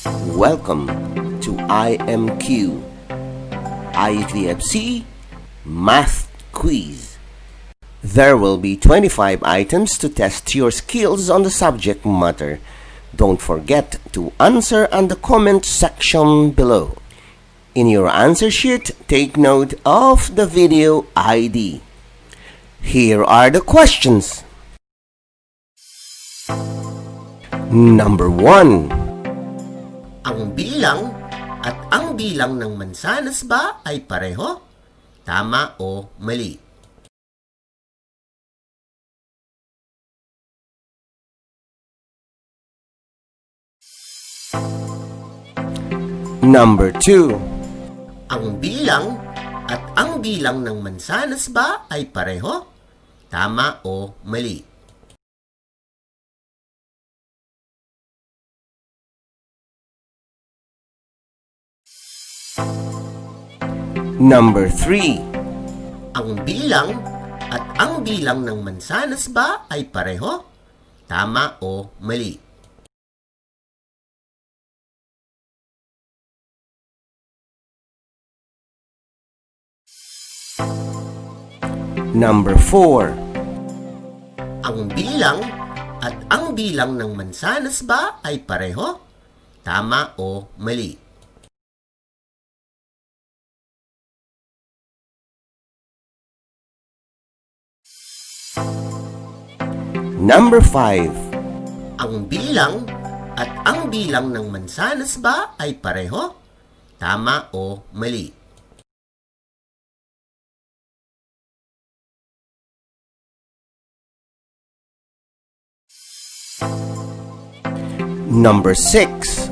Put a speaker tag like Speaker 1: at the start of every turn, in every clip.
Speaker 1: Welcome to IMQ IVFC Math Quiz. There will be 25 items to test your skills on the subject matter. Don't forget to answer on the comment section below. In your answer sheet, take note of the video ID. Here are the questions. Number 1. Ang bilang at ang bilang ng mansanas ba ay pareho? Tama o mali? Number 2. Ang bilang at ang bilang ng mansanas ba ay pareho? Tama o mali? Number 3. Ang bilang at ang bilang ng mansanas ba ay pareho? Tama o mali? Number 4. Ang bilang at ang bilang ng mansanas ba ay pareho? Tama o mali? Number 5. Ang bilang at ang bilang ng mansanas ba ay pareho? Tama o mali? Number 6.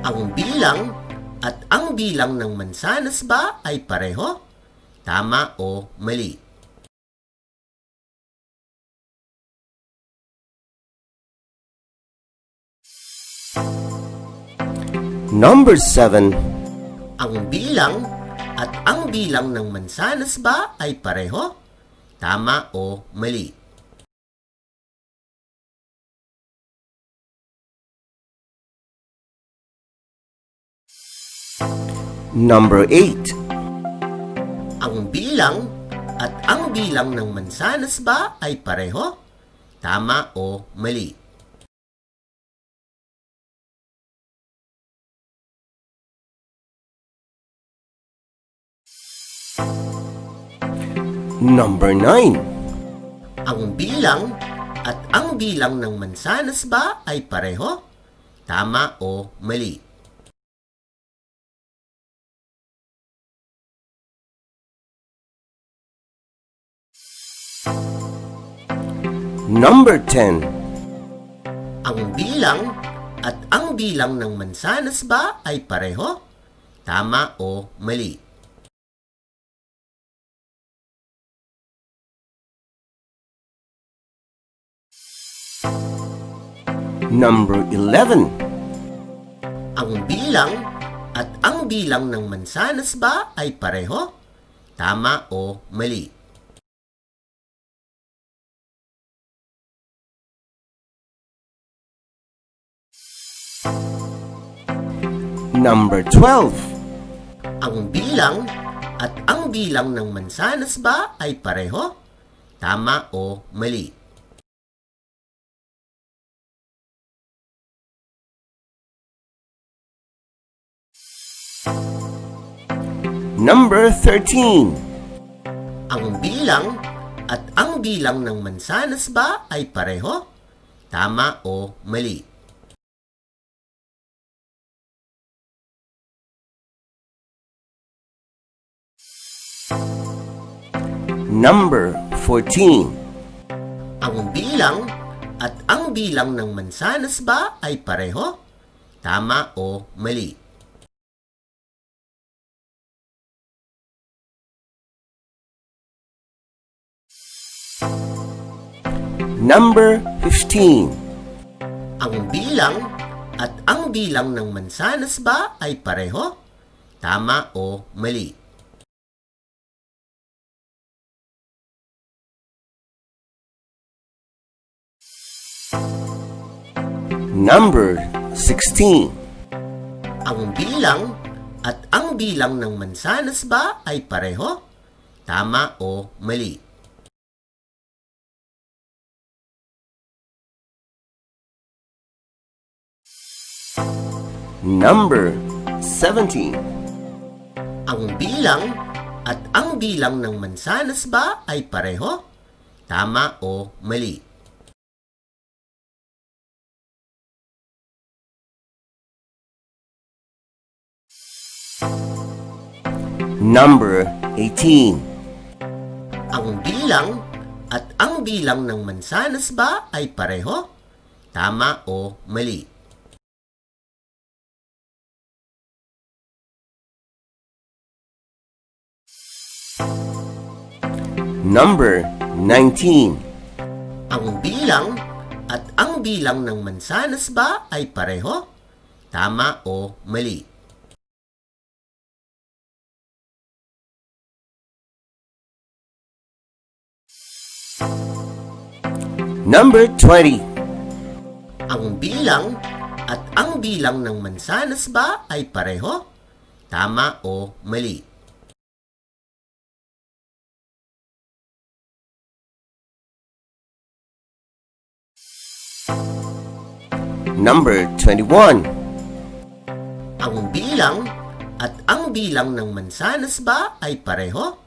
Speaker 1: Ang bilang at ang bilang ng mansanas ba ay pareho? Tama o mali? Number 7. Ang bilang at ang bilang ng mansanas ba ay pareho? Tama o mali? Number 8. Ang bilang at ang bilang ng mansanas ba ay pareho? Tama o mali? Number 9. Ang bilang at ang bilang ng mansanas ba ay pareho? Tama o mali? Number 10. Ang bilang at ang bilang ng mansanas ba ay pareho? Tama o mali? Number 11. Ang bilang at ang bilang ng mansanas ba ay pareho? Tama o mali? Number 12. Ang bilang at ang bilang ng mansanas ba ay pareho? Tama o mali? Number 13. Ang bilang at ang bilang ng mansanas ba ay pareho? Tama o mali? Number 14. Ang bilang at ang bilang ng mansanas ba ay pareho? Tama o mali? Number 15. Ang bilang at ang bilang ng mansanas ba ay pareho? Tama o mali? Number 16. Ang bilang at ang bilang ng mansanas ba ay pareho? Tama o mali? Number 17. Ang bilang at ang bilang ng mansanas ba ay pareho? Tama o mali? Number 18. Ang bilang at ang bilang ng mansanas ba ay pareho? Tama o mali? Number 19. Ang bilang at ang bilang ng mansanas ba ay pareho? Tama o mali? Number 20. Ang bilang at ang bilang ng mansanas ba ay pareho? Tama o mali? Number 21. Ang bilang at ang bilang ng mansanas ba ay pareho?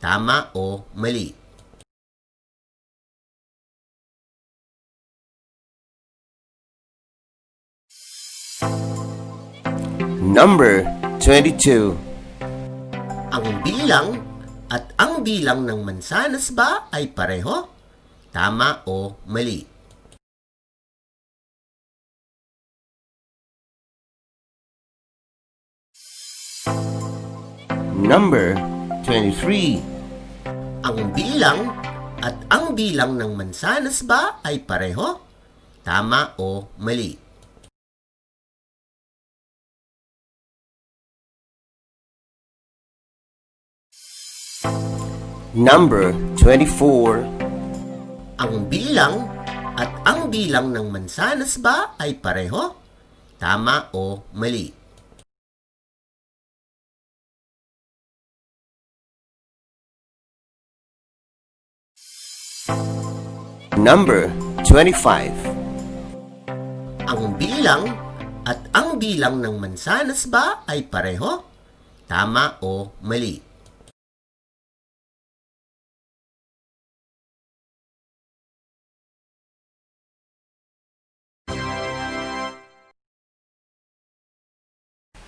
Speaker 1: Tama o mali? Number 22. Ang bilang at ang bilang ng mansanas ba ay pareho? Tama o mali? Number 23. Ang bilang at ang bilang ng mansanas ba ay pareho? Tama o mali? Number 24. Ang bilang at ang bilang ng mansanas ba ay pareho? Tama o mali? Number 25. Ang bilang at ang bilang ng mansanas ba ay pareho? Tama o mali?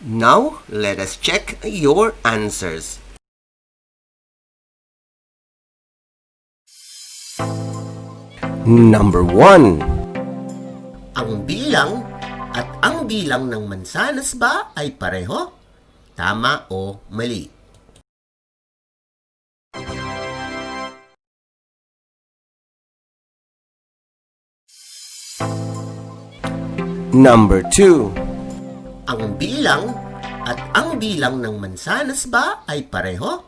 Speaker 1: Now, let us check your answers. Number 1. Ang bilang at ang bilang ng mansanas ba ay pareho? Tama o mali? Number 2. Ang bilang at ang bilang ng mansanas ba ay pareho?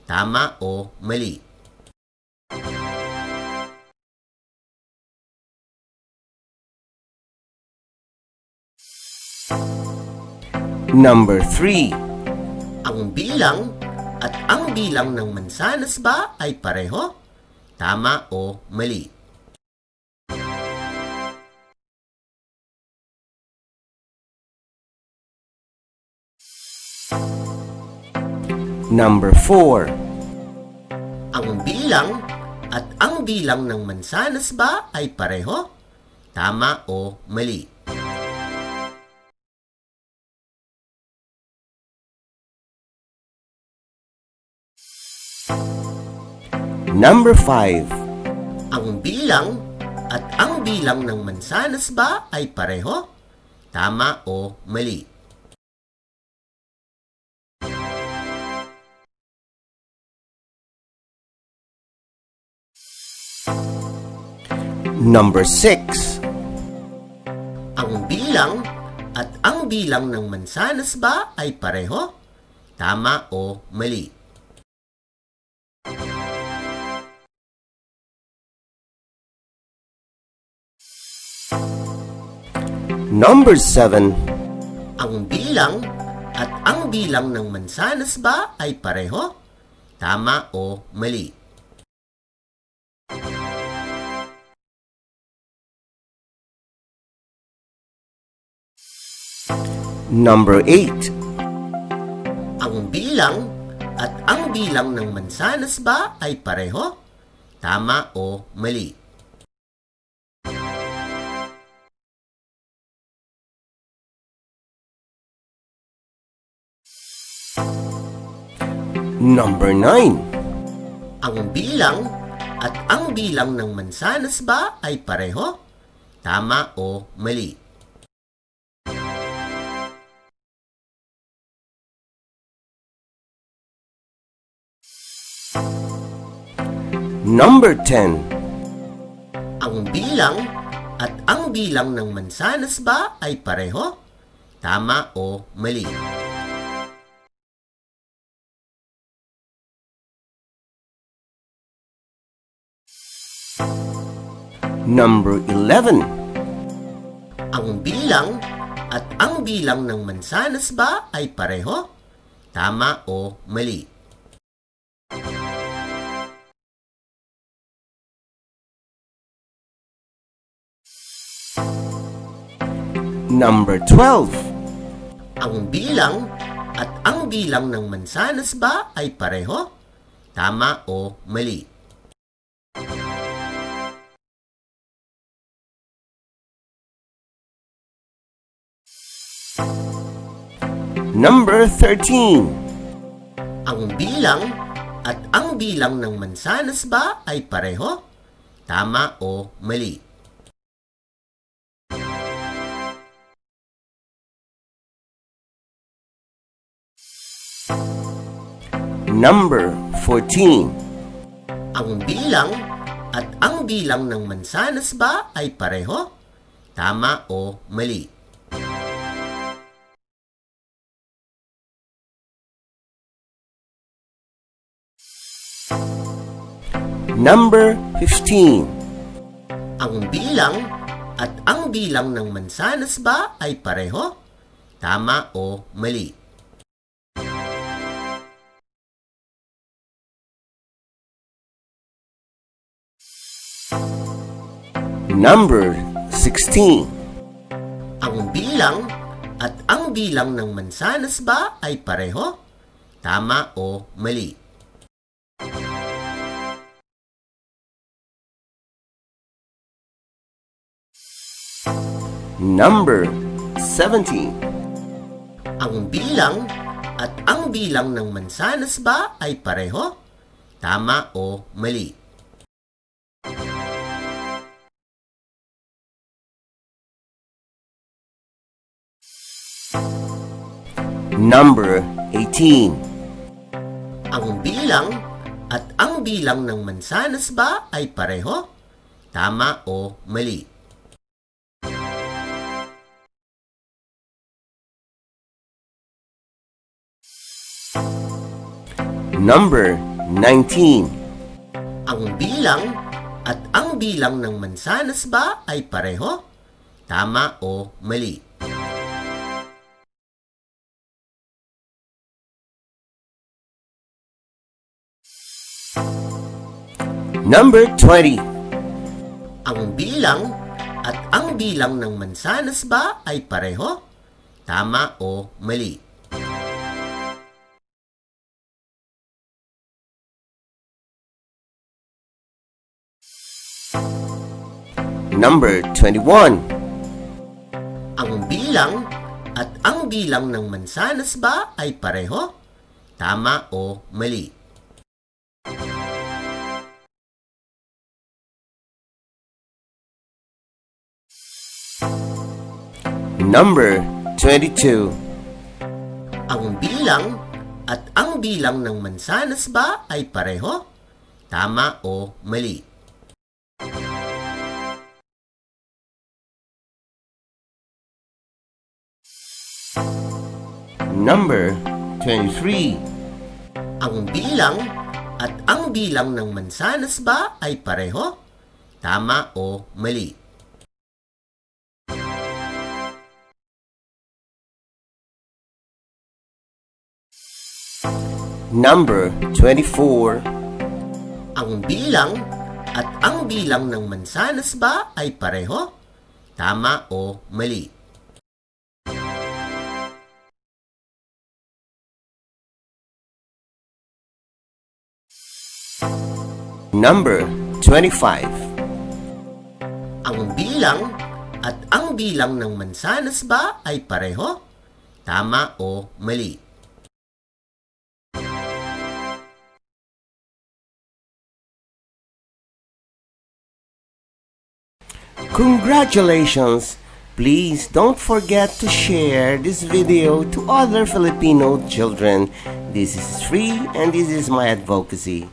Speaker 1: Tama o mali? Number 3. Ang bilang at ang bilang ng mansanas ba ay pareho? Tama o mali? Number 4. Ang bilang at ang bilang ng mansanas ba ay pareho? Tama o mali? Number 5. Ang bilang at ang bilang ng mansanas ba ay pareho? Tama o mali? Number 6. Ang bilang at ang bilang ng mansanas ba ay pareho? Tama o mali? Number 7.
Speaker 2: Ang bilang at ang bilang ng mansanas ba ay pareho? Tama o mali?
Speaker 1: Number 8.
Speaker 2: Ang bilang at ang bilang ng mansanas ba ay pareho? Tama o mali?
Speaker 1: Number 9.
Speaker 2: Ang bilang at ang bilang ng mansanas ba ay pareho? Tama o mali?
Speaker 1: Number 10.
Speaker 2: Ang bilang at ang bilang ng mansanas ba ay pareho? Tama o mali?
Speaker 1: Number 11.
Speaker 2: Ang bilang at ang bilang ng mansanas ba ay pareho? Tama o mali?
Speaker 1: Number 12.
Speaker 2: Ang bilang at ang bilang ng mansanas ba ay pareho? Tama o mali?
Speaker 1: Number 13.
Speaker 2: Ang bilang at ang bilang ng mansanas ba ay pareho? Tama o mali?
Speaker 1: Number 14.
Speaker 2: Ang bilang at ang bilang ng mansanas ba ay pareho? Tama o mali?
Speaker 1: Number 15.
Speaker 2: Ang bilang at ang bilang ng mansanas ba ay pareho? Tama o mali?
Speaker 1: Number 16.
Speaker 2: Ang bilang at ang bilang ng mansanas ba ay pareho? Tama o mali?
Speaker 1: Number 17.
Speaker 2: Ang bilang at ang bilang ng mansanas ba ay pareho? Tama o mali?
Speaker 1: Number 18.
Speaker 2: Ang bilang at ang bilang ng mansanas ba ay pareho? Tama o mali?
Speaker 1: Number 19.
Speaker 2: Ang bilang at ang bilang ng mansanas ba ay pareho? Tama o mali?
Speaker 1: Number 20.
Speaker 2: Ang bilang at ang bilang ng mansanas ba ay pareho? Tama o mali?
Speaker 1: Number 21.
Speaker 2: Ang bilang at ang bilang ng mansanas ba ay pareho? Tama o mali?
Speaker 1: Number 22.
Speaker 2: Ang bilang at ang bilang ng mansanas ba ay pareho? Tama o mali?
Speaker 1: Number 23.
Speaker 2: Ang bilang at ang bilang ng mansanas ba ay pareho? Tama o mali?
Speaker 1: Number 24.
Speaker 2: Ang bilang at ang bilang ng mansanas ba ay pareho? Tama o mali?
Speaker 1: Number 25.
Speaker 2: Ang bilang at ang bilang ng mansanas ba ay pareho? Tama o mali?
Speaker 1: Congratulations! Please don't forget to share this video to other Filipino children. This is free and this is my advocacy.